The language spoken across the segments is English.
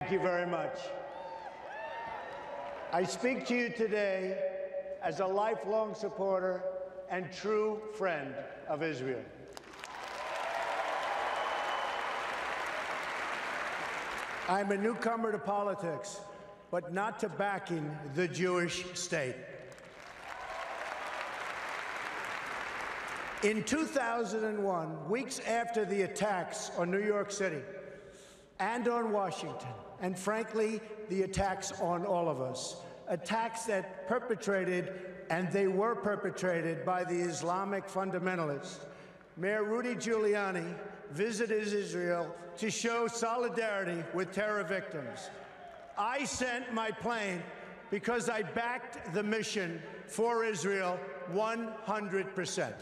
Thank you very much. I speak to you today as a lifelong supporter and true friend of Israel. I'm a newcomer to politics, but not to backing the Jewish state. In 2001, weeks after the attacks on New York City and on Washington, and frankly, the attacks on all of us, attacks that they were perpetrated by the Islamic fundamentalists, Mayor Rudy Giuliani visited Israel to show solidarity with terror victims. I sent my plane because I backed the mission for Israel 100%.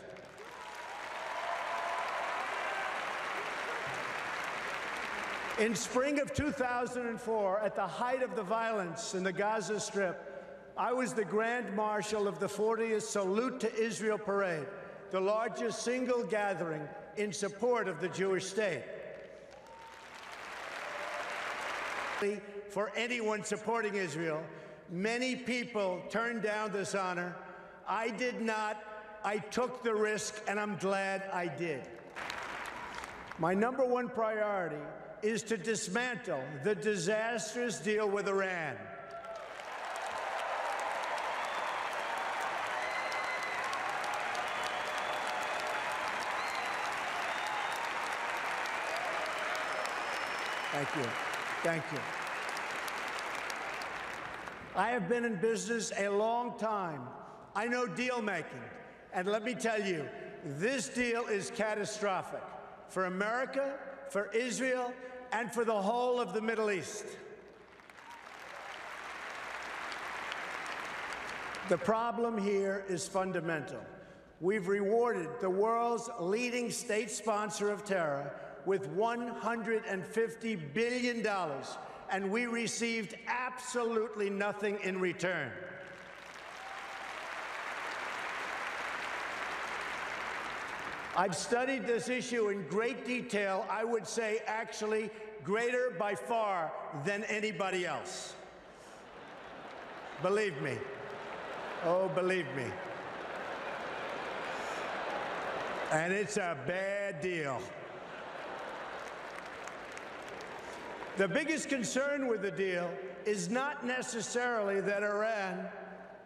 In spring of 2004, at the height of the violence in the Gaza Strip, I was the Grand Marshal of the 40th Salute to Israel Parade, the largest single gathering in support of the Jewish state. For anyone supporting Israel, many people turned down this honor. I did not. I took the risk, and I'm glad I did. My number one priority is to dismantle the disastrous deal with Iran. Thank you. Thank you. I have been in business a long time. I know deal making. And let me tell you, this deal is catastrophic for America, for Israel, and for the whole of the Middle East. The problem here is fundamental. We've rewarded the world's leading state sponsor of terror with $150 billion, and we received absolutely nothing in return. I've studied this issue in great detail, I would say actually greater by far than anybody else. Believe me. Oh, believe me. And it's a bad deal. The biggest concern with the deal is not necessarily that Iran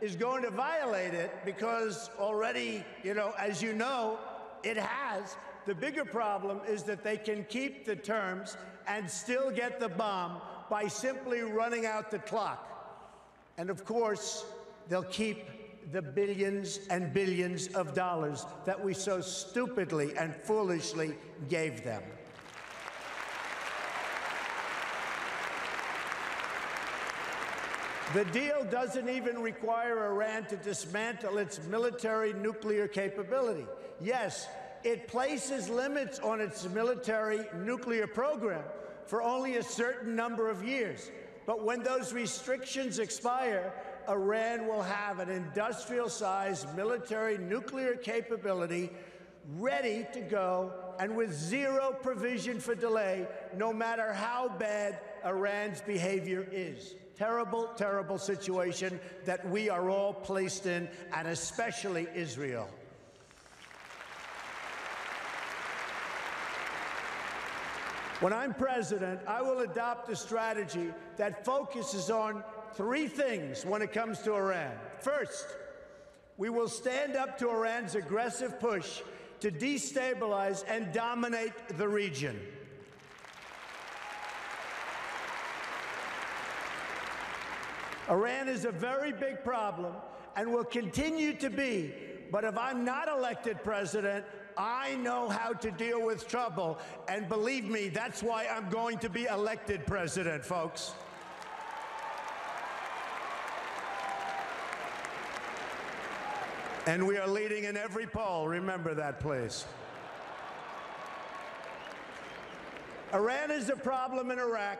is going to violate it, because already, as you know, it has. The bigger problem is that they can keep the terms and still get the bomb by simply running out the clock. And of course, they'll keep the billions and billions of dollars that we so stupidly and foolishly gave them. The deal doesn't even require Iran to dismantle its military nuclear capability. Yes, it places limits on its military nuclear program for only a certain number of years. But when those restrictions expire, Iran will have an industrial-sized military nuclear capability ready to go and with zero provision for delay, no matter how bad Iran's behavior is. Terrible, terrible situation that we are all placed in, and especially Israel. When I'm president, I will adopt a strategy that focuses on three things when it comes to Iran. First, we will stand up to Iran's aggressive push to destabilize and dominate the region. Iran is a very big problem and will continue to be, but if I'm not elected president, I know how to deal with trouble, and believe me, that's why I'm going to be elected president, folks. And we are leading in every poll, remember that, please. Iran is a problem in Iraq,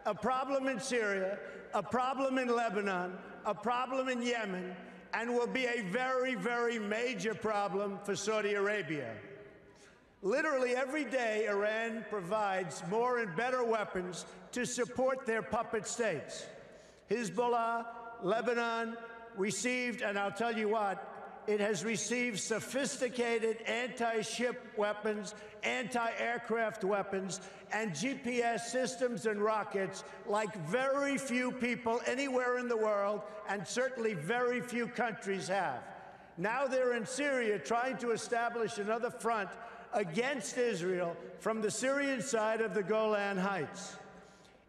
a problem in Syria, a problem in Lebanon, a problem in Yemen, and will be a very, very major problem for Saudi Arabia. Literally every day, Iran provides more and better weapons to support their puppet states. Hezbollah, Lebanon, received, and I'll tell you what, it has received sophisticated anti-ship weapons, anti-aircraft weapons, and GPS systems and rockets like very few people anywhere in the world, and certainly very few countries have. Now they're in Syria trying to establish another front against Israel from the Syrian side of the Golan Heights.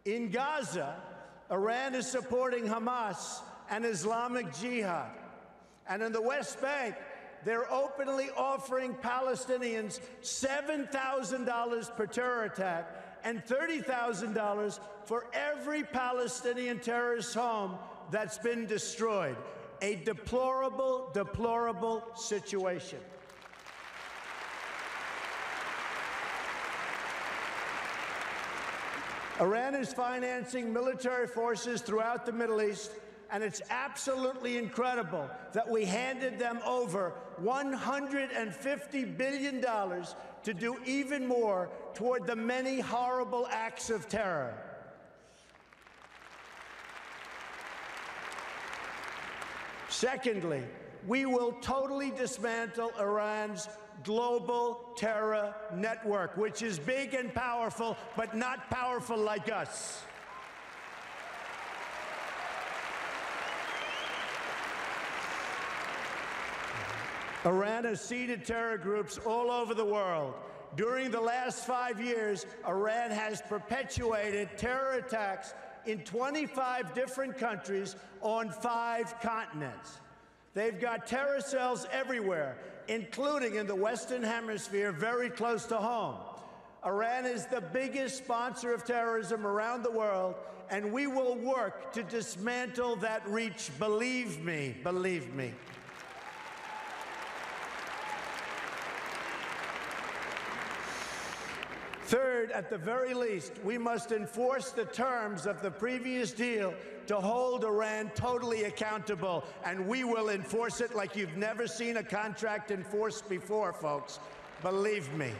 In Gaza, Iran is supporting Hamas and Islamic Jihad. And in the West Bank, they're openly offering Palestinians $7,000 per terror attack and $30,000 for every Palestinian terrorist home that's been destroyed. A deplorable, deplorable situation. Iran is financing military forces throughout the Middle East, and it's absolutely incredible that we handed them over $150 billion to do even more toward the many horrible acts of terror. Secondly, we will totally dismantle Iran's global terror network, which is big and powerful, but not powerful like us. Iran has seeded terror groups all over the world. During the last 5 years, Iran has perpetuated terror attacks in 25 different countries on 5 continents. They've got terror cells everywhere, including in the Western Hemisphere, very close to home. Iran is the biggest sponsor of terrorism around the world, and we will work to dismantle that reach. Believe me, believe me. Third, at the very least, we must enforce the terms of the previous deal to hold Iran totally accountable, and we will enforce it like you've never seen a contract enforced before, folks. Believe me.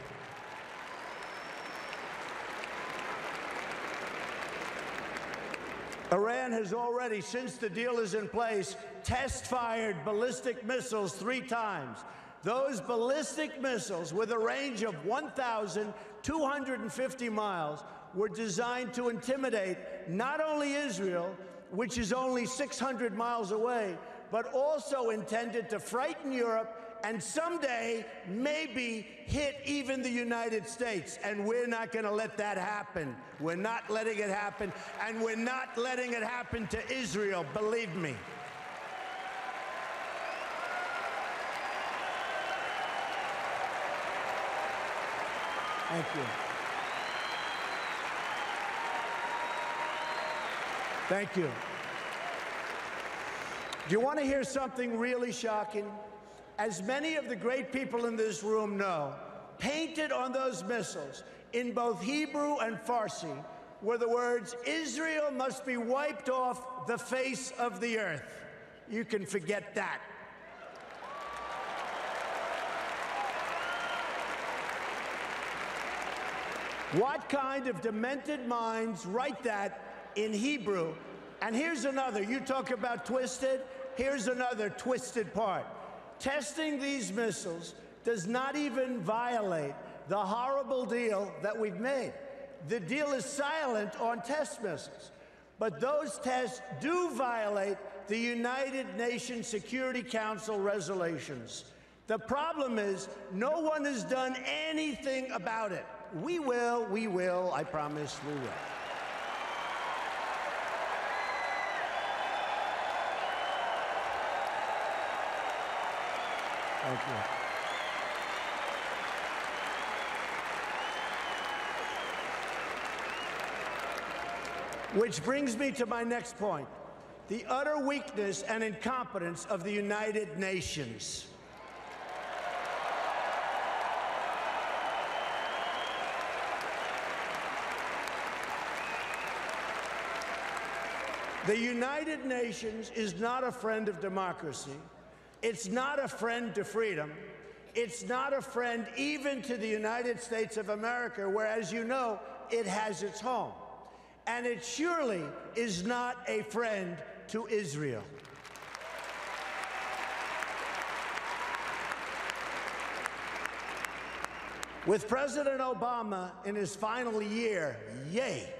Iran has already, since the deal is in place, test-fired ballistic missiles 3 times. Those ballistic missiles, with a range of 1,250 miles, were designed to intimidate not only Israel, which is only 600 miles away, but also intended to frighten Europe and someday maybe hit even the United States. And we're not going to let that happen. We're not letting it happen, and we're not letting it happen to Israel, believe me. Thank you. Thank you. Do you want to hear something really shocking? As many of the great people in this room know, painted on those missiles in both Hebrew and Farsi were the words, "Israel must be wiped off the face of the earth." You can forget that. What kind of demented minds write that in Hebrew? And here's another. You talk about twisted. Here's another twisted part. Testing these missiles does not even violate the horrible deal that we've made. The deal is silent on test missiles. But those tests do violate the United Nations Security Council resolutions. The problem is no one has done anything about it. We will, I promise we will. Thank you. Which brings me to my next point, the utter weakness and incompetence of the United Nations. The United Nations is not a friend of democracy. It's not a friend to freedom. It's not a friend even to the United States of America, where, as you know, it has its home. And it surely is not a friend to Israel. With President Obama in his final year, yay.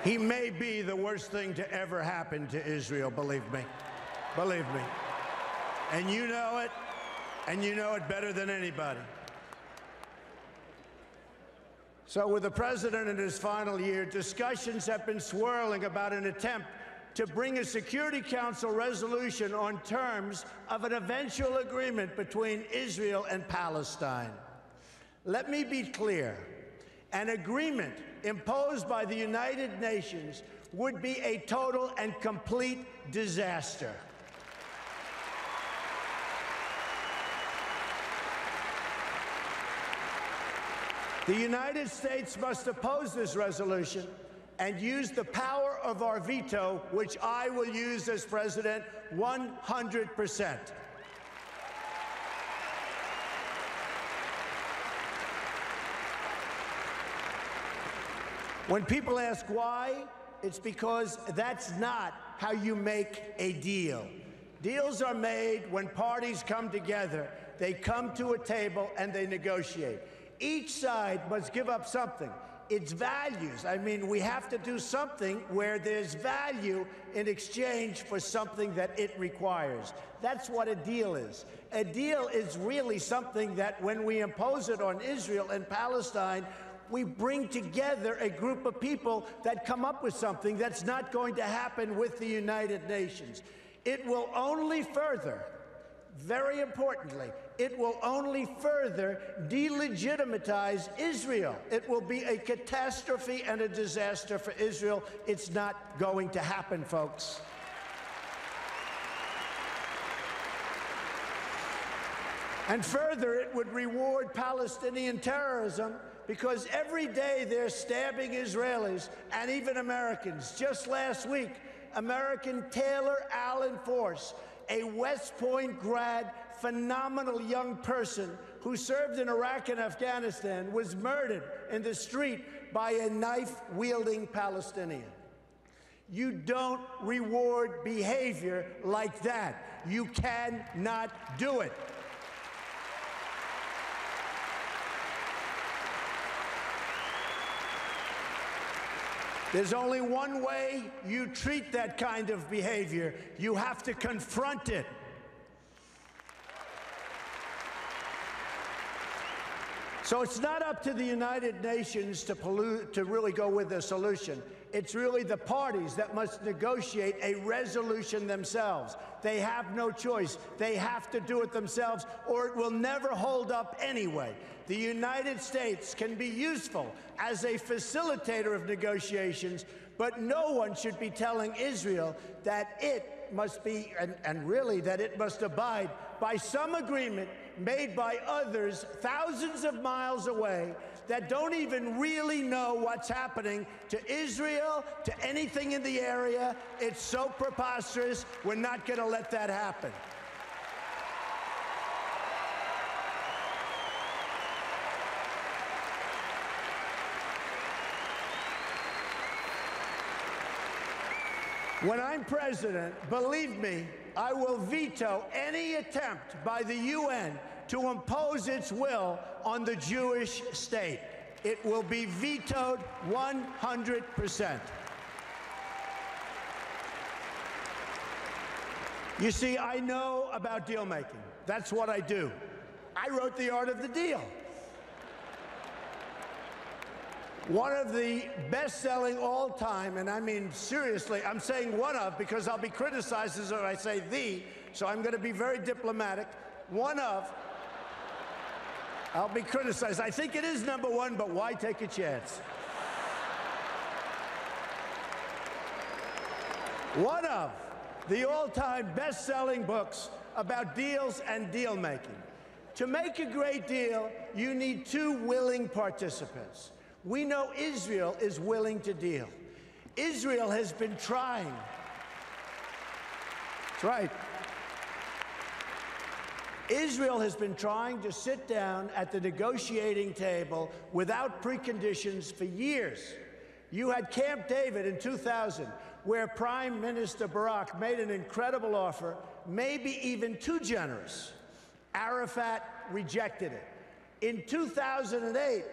He may be the worst thing to ever happen to Israel, believe me. Believe me. And you know it, and you know it better than anybody. So with the president in his final year, discussions have been swirling about an attempt to bring a Security Council resolution on terms of an eventual agreement between Israel and Palestine. Let me be clear. An agreement imposed by the United Nations would be a total and complete disaster. The United States must oppose this resolution and use the power of our veto, which I will use as president 100%. When people ask why, it's because that's not how you make a deal. Deals are made when parties come together. They come to a table and they negotiate. Each side must give up something. Its values. I mean, we have to do something where there's value in exchange for something that it requires. That's what a deal is. A deal is really something that when we impose it on Israel and Palestine, we bring together a group of people that come up with something that's not going to happen with the United Nations. It will only further, very importantly, it will only further delegitimize Israel. It will be a catastrophe and a disaster for Israel. It's not going to happen, folks. And further, it would reward Palestinian terrorism, because every day they're stabbing Israelis and even Americans. Just last week, American Taylor Allen Force, a West Point grad, phenomenal young person who served in Iraq and Afghanistan, was murdered in the street by a knife-wielding Palestinian. You don't reward behavior like that. You cannot do it. There's only one way you treat that kind of behavior. You have to confront it. So it's not up to the United Nations to really go with a solution. It's really the parties that must negotiate a resolution themselves. They have no choice. They have to do it themselves, or it will never hold up anyway. The United States can be useful as a facilitator of negotiations, but no one should be telling Israel that it must be, and really that it must abide by some agreement made by others thousands of miles away that don't even really know what's happening to Israel, to anything in the area. It's so preposterous. We're not going to let that happen. When I'm president, believe me, I will veto any attempt by the UN to impose its will on the Jewish state. It will be vetoed 100%. You see, I know about deal making. That's what I do. I wrote The Art of the Deal. One of the best-selling all-time, and I mean seriously, I'm saying one of because I'll be criticized as if I say the, so I'm going to be very diplomatic. One of I'll be criticized. I think it is number one, but why take a chance? One of the all-time best-selling books about deals and deal-making. To make a great deal, you need two willing participants. We know Israel is willing to deal. Israel has been trying. That's right. Israel has been trying to sit down at the negotiating table without preconditions for years. You had Camp David in 2000, where Prime Minister Barak made an incredible offer, maybe even too generous. Arafat rejected it. In 2008,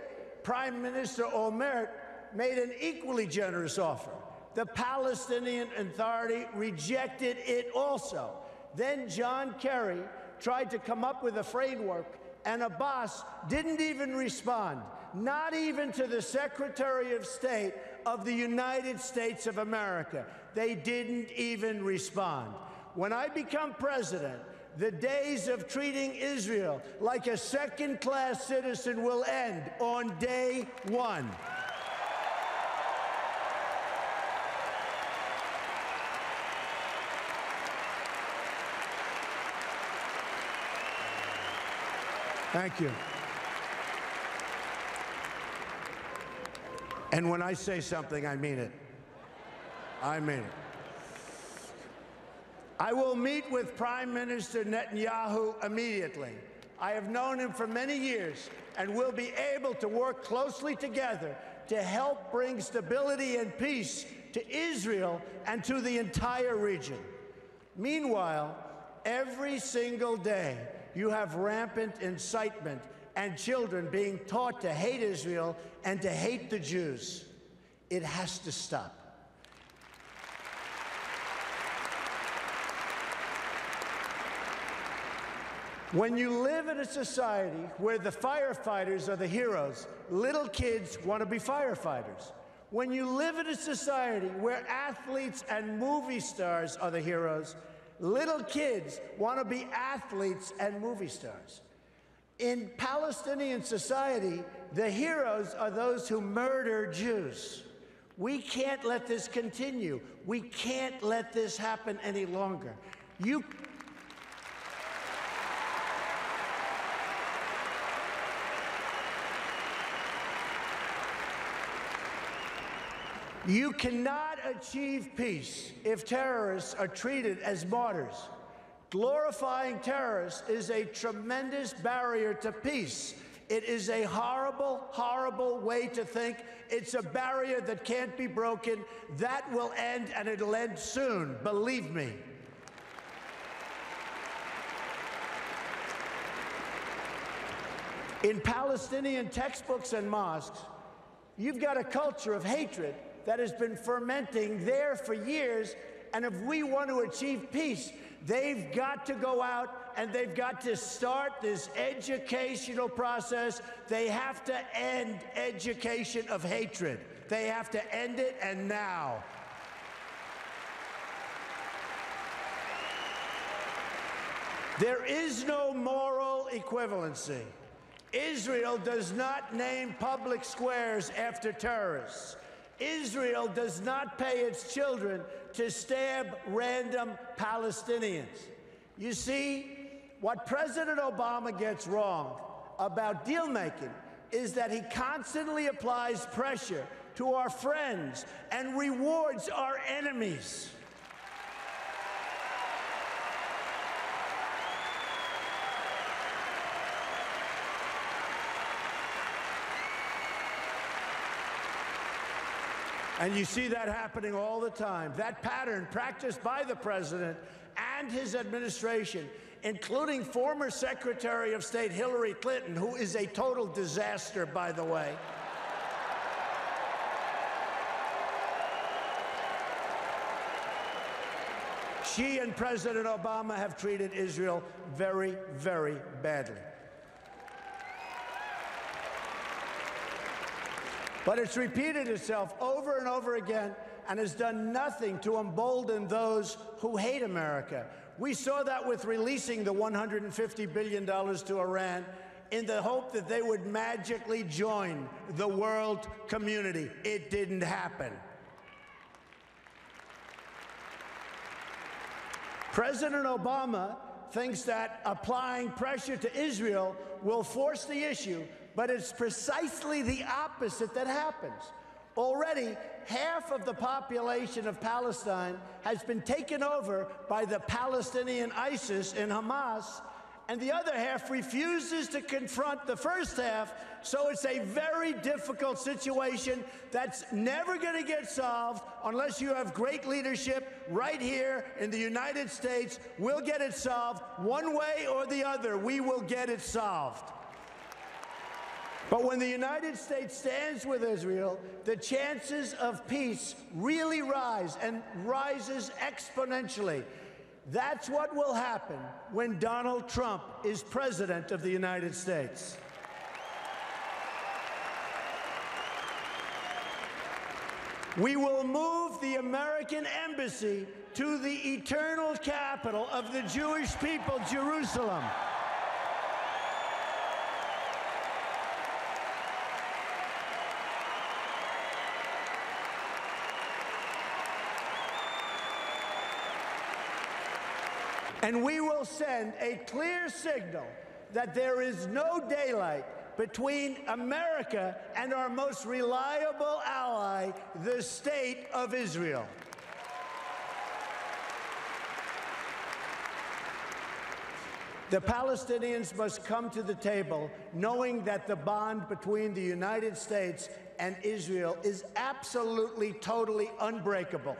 Prime Minister Olmert made an equally generous offer. The Palestinian Authority rejected it also. Then John Kerry tried to come up with a framework, and Abbas didn't even respond, not even to the Secretary of State of the United States of America. They didn't even respond. When I become president, the days of treating Israel like a second-class citizen will end on day one. Thank you. And when I say something, I mean it. I mean it. I will meet with Prime Minister Netanyahu immediately. I have known him for many years and will be able to work closely together to help bring stability and peace to Israel and to the entire region. Meanwhile, every single day, you have rampant incitement and children being taught to hate Israel and to hate the Jews. It has to stop. When you live in a society where the firefighters are the heroes, little kids want to be firefighters. When you live in a society where athletes and movie stars are the heroes, little kids want to be athletes and movie stars. In Palestinian society, the heroes are those who murder Jews. We can't let this continue. We can't let this happen any longer. You cannot achieve peace if terrorists are treated as martyrs. Glorifying terrorists is a tremendous barrier to peace. It is a horrible, horrible way to think. It's a barrier that can't be broken. That will end, and it'll end soon, believe me. In Palestinian textbooks and mosques, you've got a culture of hatred that has been fermenting there for years, and if we want to achieve peace, they've got to go out and they've got to start this educational process. They have to end education of hatred. They have to end it, and now. There is no moral equivalency. Israel does not name public squares after terrorists. Israel does not pay its children to stab random Palestinians. You see, what President Obama gets wrong about deal-making is that he constantly applies pressure to our friends and rewards our enemies. And you see that happening all the time. That pattern practiced by the president and his administration, including former Secretary of State Hillary Clinton, who is a total disaster, by the way. She and President Obama have treated Israel very, very badly. But it's repeated itself over and over again and has done nothing to embolden those who hate America. We saw that with releasing the $150 billion to Iran. in the hope that they would magically join the world community. It didn't happen. President Obama thinks that applying pressure to Israel will force the issue, but it's precisely the opposite that happens. Already, half of the population of Palestine has been taken over by the Palestinian ISIS and Hamas, and the other half refuses to confront the first half, so it's a very difficult situation that's never going to get solved unless you have great leadership right here in the United States. We'll get it solved one way or the other. We will get it solved. But when the United States stands with Israel, the chances of peace really rise, and rises exponentially. That's what will happen when Donald Trump is president of the United States. We will move the American embassy to the eternal capital of the Jewish people, Jerusalem. And we will send a clear signal that there is no daylight between America and our most reliable ally, the State of Israel. The Palestinians must come to the table knowing that the bond between the United States and Israel is absolutely, totally unbreakable.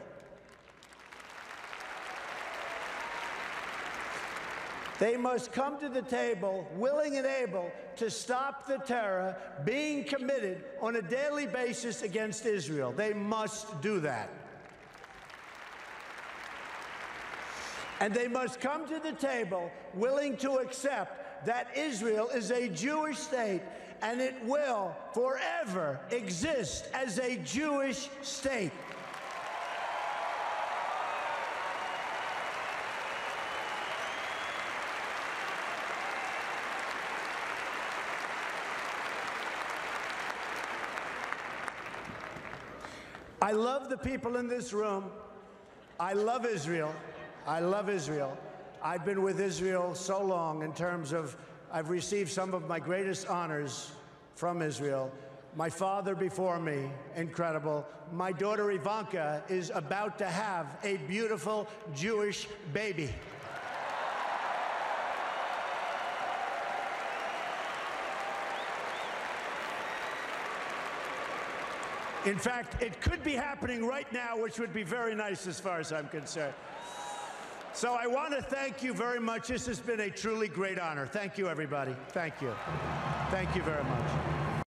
They must come to the table willing and able to stop the terror being committed on a daily basis against Israel. They must do that. And they must come to the table willing to accept that Israel is a Jewish state and it will forever exist as a Jewish state. I love the people in this room. I love Israel. I love Israel. I've been with Israel so long in terms of I've received some of my greatest honors from Israel. My father before me, incredible. My daughter Ivanka is about to have a beautiful Jewish baby. In fact, it could be happening right now, which would be very nice as far as I'm concerned. So I want to thank you very much. This has been a truly great honor. Thank you, everybody. Thank you. Thank you very much.